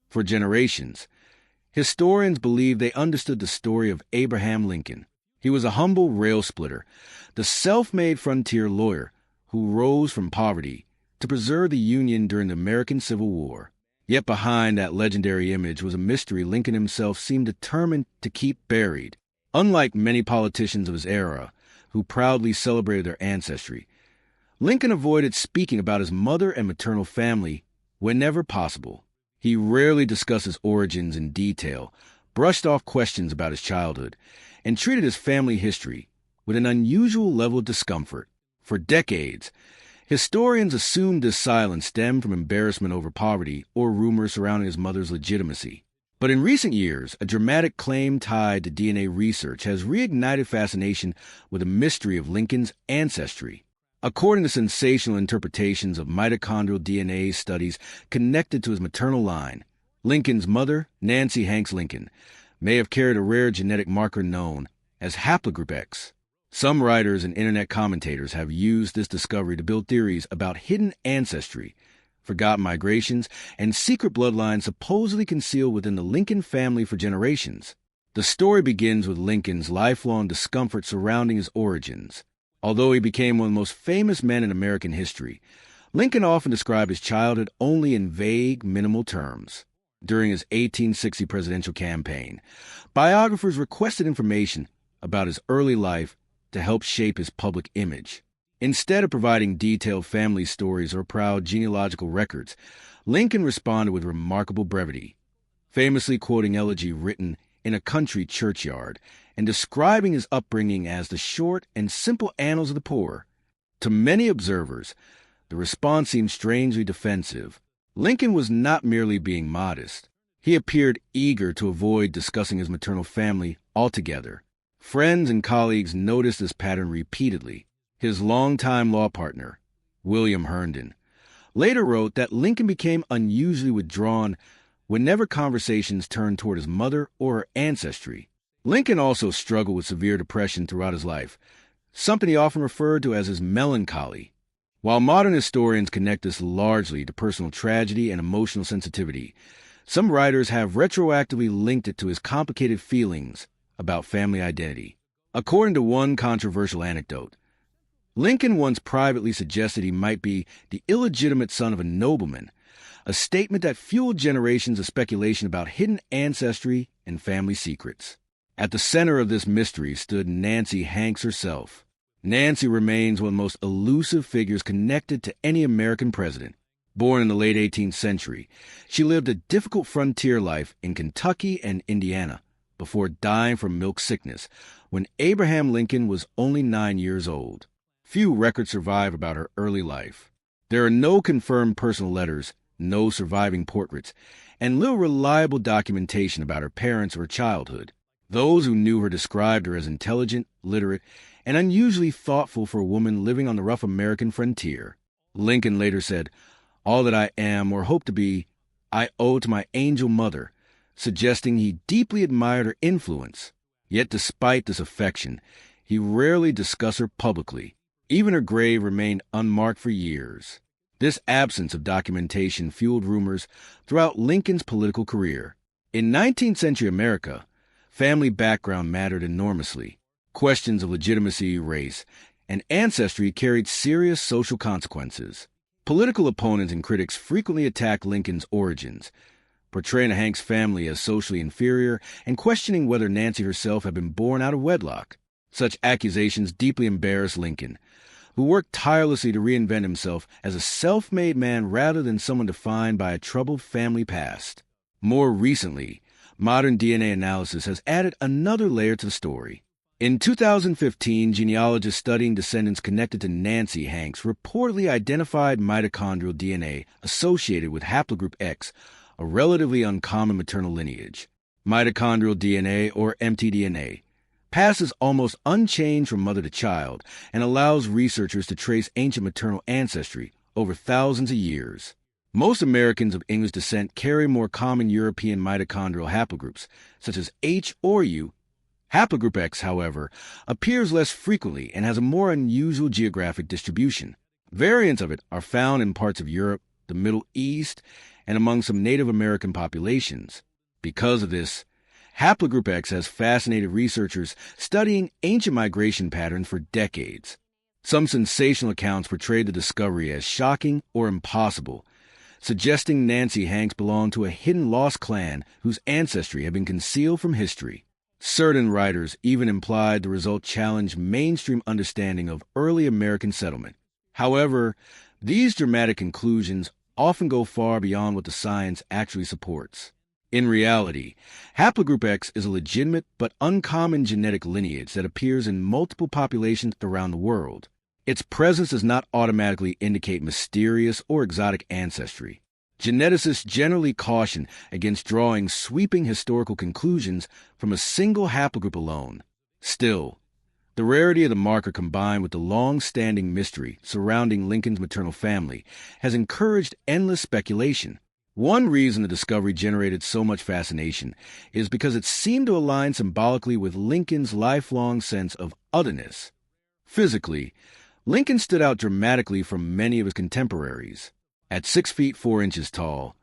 For generations, historians believe they understood the story of Abraham Lincoln. He was a humble rail splitter, the self-made frontier lawyer who rose from poverty to preserve the Union during the American Civil War. Yet behind that legendary image was a mystery Lincoln himself seemed determined to keep buried. Unlike many politicians of his era, who proudly celebrated their ancestry, Lincoln avoided speaking about his mother and maternal family whenever possible. He rarely discussed his origins in detail, brushed off questions about his childhood, and treated his family history with an unusual level of discomfort. For decades, historians assumed this silence stemmed from embarrassment over poverty or rumors surrounding his mother's legitimacy. But in recent years, a dramatic claim tied to DNA research has reignited fascination with the mystery of Lincoln's ancestry. According to sensational interpretations of mitochondrial DNA studies connected to his maternal line, Lincoln's mother, Nancy Hanks Lincoln, may have carried a rare genetic marker known as haplogroup X. Some writers and internet commentators have used this discovery to build theories about hidden ancestry, forgotten migrations, and secret bloodlines supposedly concealed within the Lincoln family for generations. The story begins with Lincoln's lifelong discomfort surrounding his origins. Although he became one of the most famous men in American history, Lincoln often described his childhood only in vague, minimal terms. During his 1860 presidential campaign, biographers requested information about his early life to help shape his public image. Instead of providing detailed family stories or proud genealogical records, Lincoln responded with remarkable brevity, famously quoting elegy written in a country churchyard and describing his upbringing as the short and simple annals of the poor. To many observers, the response seemed strangely defensive. Lincoln was not merely being modest. He appeared eager to avoid discussing his maternal family altogether. Friends and colleagues noticed this pattern repeatedly. His longtime law partner, William Herndon, later wrote that Lincoln became unusually withdrawn whenever conversations turned toward his mother or her ancestry. Lincoln also struggled with severe depression throughout his life, something he often referred to as his melancholy. While modern historians connect this largely to personal tragedy and emotional sensitivity, some writers have retroactively linked it to his complicated feelings about family identity. According to one controversial anecdote, Lincoln once privately suggested he might be the illegitimate son of a nobleman, a statement that fueled generations of speculation about hidden ancestry and family secrets. At the center of this mystery stood Nancy Hanks herself. Nancy remains one of the most elusive figures connected to any American president. Born in the late 18th century, she lived a difficult frontier life in Kentucky and Indiana before dying from milk sickness when Abraham Lincoln was only 9 years old. Few records survive about her early life. There are no confirmed personal letters, no surviving portraits, and little reliable documentation about her parents or childhood. Those who knew her described her as intelligent, literate, and unusually thoughtful for a woman living on the rough American frontier. Lincoln later said, "All that I am or hope to be, I owe to my angel mother," suggesting he deeply admired her influence. Yet despite this affection, he rarely discussed her publicly. Even her grave remained unmarked for years. This absence of documentation fueled rumors throughout Lincoln's political career. In 19th century America, family background mattered enormously. Questions of legitimacy, race, and ancestry carried serious social consequences. Political opponents and critics frequently attacked Lincoln's origins, portraying Hanks' family as socially inferior and questioning whether Nancy herself had been born out of wedlock. Such accusations deeply embarrassed Lincoln, who worked tirelessly to reinvent himself as a self-made man rather than someone defined by a troubled family past. More recently, modern DNA analysis has added another layer to the story. In 2015, genealogists studying descendants connected to Nancy Hanks reportedly identified mitochondrial DNA associated with haplogroup X, a relatively uncommon maternal lineage. Mitochondrial DNA, or mtDNA, passes almost unchanged from mother to child and allows researchers to trace ancient maternal ancestry over thousands of years. Most Americans of English descent carry more common European mitochondrial haplogroups, such as H or U. Haplogroup X, however, appears less frequently and has a more unusual geographic distribution. Variants of it are found in parts of Europe, the Middle East, and among some Native American populations. Because of this, Haplogroup X has fascinated researchers studying ancient migration patterns for decades. Some sensational accounts portrayed the discovery as shocking or impossible, suggesting Nancy Hanks belonged to a hidden lost clan whose ancestry had been concealed from history. Certain writers even implied the result challenged mainstream understanding of early American settlement. However, these dramatic conclusions often go far beyond what the science actually supports. In reality, Haplogroup X is a legitimate but uncommon genetic lineage that appears in multiple populations around the world. Its presence does not automatically indicate mysterious or exotic ancestry. Geneticists generally caution against drawing sweeping historical conclusions from a single haplogroup alone. Still, the rarity of the marker combined with the long-standing mystery surrounding Lincoln's maternal family has encouraged endless speculation. One reason the discovery generated so much fascination is because it seemed to align symbolically with Lincoln's lifelong sense of otherness. Physically, Lincoln stood out dramatically from many of his contemporaries. At 6 feet 4 inches tall,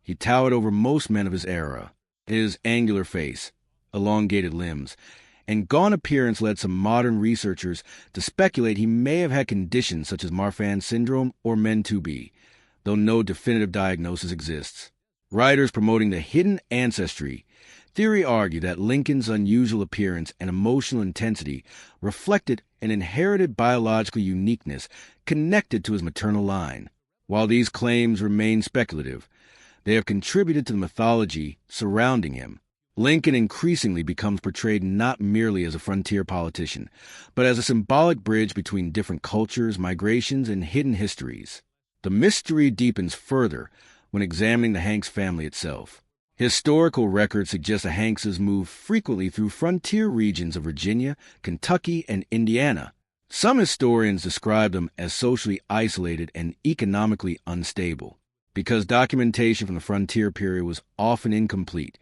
he towered over most men of his era. His angular face, elongated limbs, and gaunt appearance led some modern researchers to speculate he may have had conditions such as Marfan syndrome or Men-2B, though no definitive diagnosis exists. Writers promoting the hidden ancestry theory argue that Lincoln's unusual appearance and emotional intensity reflected an inherited biological uniqueness connected to his maternal line. While these claims remain speculative, they have contributed to the mythology surrounding him. Lincoln increasingly becomes portrayed not merely as a frontier politician, but as a symbolic bridge between different cultures, migrations, and hidden histories. The mystery deepens further when examining the Hanks family itself. Historical records suggest the Hankses moved frequently through frontier regions of Virginia, Kentucky, and Indiana. Some historians describe them as socially isolated and economically unstable. Because documentation from the frontier period was often incomplete,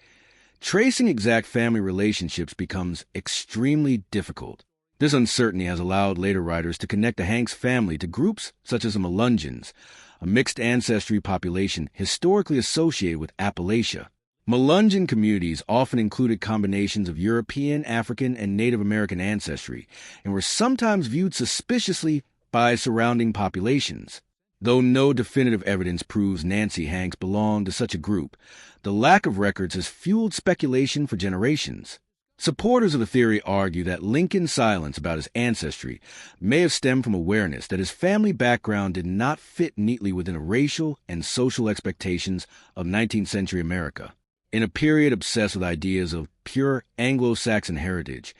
tracing exact family relationships becomes extremely difficult. This uncertainty has allowed later writers to connect the Hanks family to groups such as the Melungeons, a mixed ancestry population historically associated with Appalachia. Melungeon communities often included combinations of European, African, and Native American ancestry, and were sometimes viewed suspiciously by surrounding populations. Though no definitive evidence proves Nancy Hanks belonged to such a group, the lack of records has fueled speculation for generations. Supporters of the theory argue that Lincoln's silence about his ancestry may have stemmed from awareness that his family background did not fit neatly within the racial and social expectations of 19th century America. In a period obsessed with ideas of pure Anglo-Saxon heritage,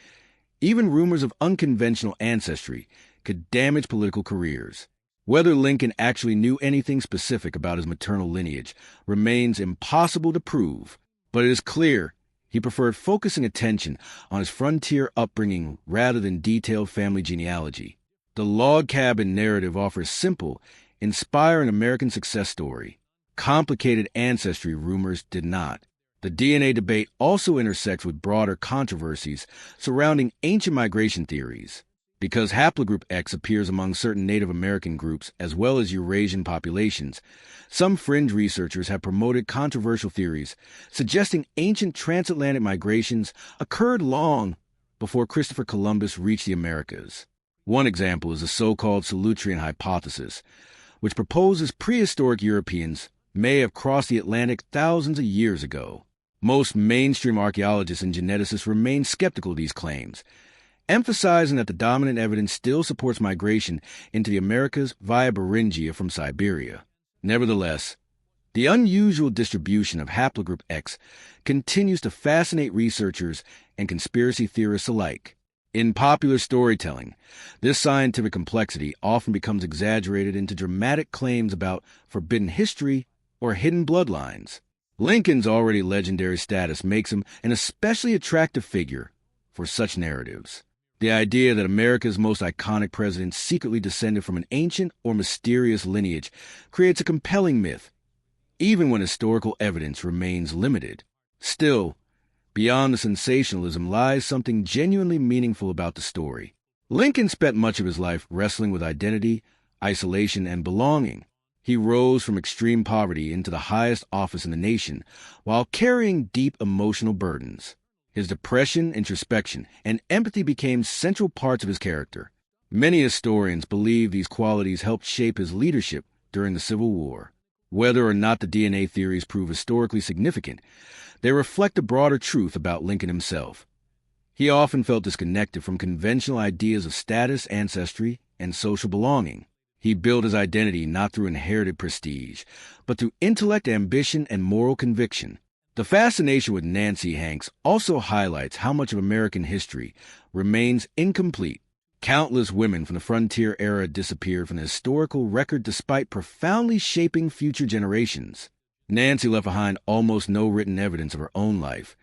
even rumors of unconventional ancestry could damage political careers. Whether Lincoln actually knew anything specific about his maternal lineage remains impossible to prove, but it is clear he preferred focusing attention on his frontier upbringing rather than detailed family genealogy. The log cabin narrative offers simple, inspiring American success story. Complicated ancestry rumors did not. The DNA debate also intersects with broader controversies surrounding ancient migration theories. Because haplogroup X appears among certain Native American groups as well as Eurasian populations, some fringe researchers have promoted controversial theories suggesting ancient transatlantic migrations occurred long before Christopher Columbus reached the Americas. One example is the so-called Solutrean hypothesis, which proposes prehistoric Europeans may have crossed the Atlantic thousands of years ago. Most mainstream archaeologists and geneticists remain skeptical of these claims, emphasizing that the dominant evidence still supports migration into the Americas via Beringia from Siberia. Nevertheless, the unusual distribution of haplogroup X continues to fascinate researchers and conspiracy theorists alike. In popular storytelling, this scientific complexity often becomes exaggerated into dramatic claims about forbidden history or hidden bloodlines. Lincoln's already legendary status makes him an especially attractive figure for such narratives. The idea that America's most iconic president secretly descended from an ancient or mysterious lineage creates a compelling myth, even when historical evidence remains limited. Still, beyond the sensationalism lies something genuinely meaningful about the story. Lincoln spent much of his life wrestling with identity, isolation, and belonging. He rose from extreme poverty into the highest office in the nation while carrying deep emotional burdens. His depression, introspection, and empathy became central parts of his character. Many historians believe these qualities helped shape his leadership during the Civil War. Whether or not the DNA theories prove historically significant, they reflect a broader truth about Lincoln himself. He often felt disconnected from conventional ideas of status, ancestry, and social belonging. He built his identity not through inherited prestige, but through intellect, ambition, and moral conviction. The fascination with Nancy Hanks also highlights how much of American history remains incomplete. Countless women from the frontier era disappeared from the historical record despite profoundly shaping future generations. Nancy left behind almost no written evidence of her own life,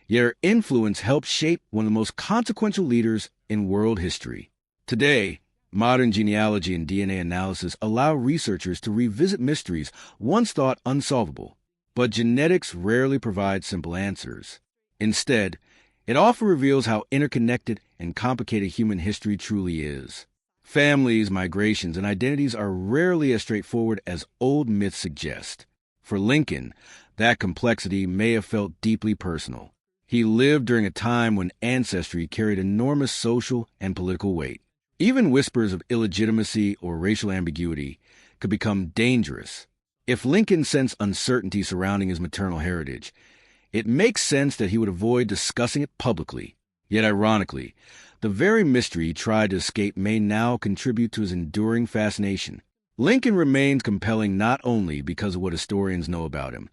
yet her influence helped shape one of the most consequential leaders in world history. Today, modern genealogy and DNA analysis allow researchers to revisit mysteries once thought unsolvable. But genetics rarely provides simple answers. Instead, it often reveals how interconnected and complicated human history truly is. Families, migrations, and identities are rarely as straightforward as old myths suggest. For Lincoln, that complexity may have felt deeply personal. He lived during a time when ancestry carried enormous social and political weight. Even whispers of illegitimacy or racial ambiguity could become dangerous. If Lincoln sensed uncertainty surrounding his maternal heritage, it makes sense that he would avoid discussing it publicly. Yet ironically, the very mystery he tried to escape may now contribute to his enduring fascination. Lincoln remains compelling not only because of what historians know about him,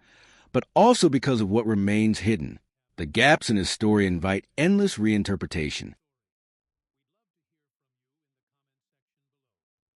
but also because of what remains hidden. The gaps in his story invite endless reinterpretation.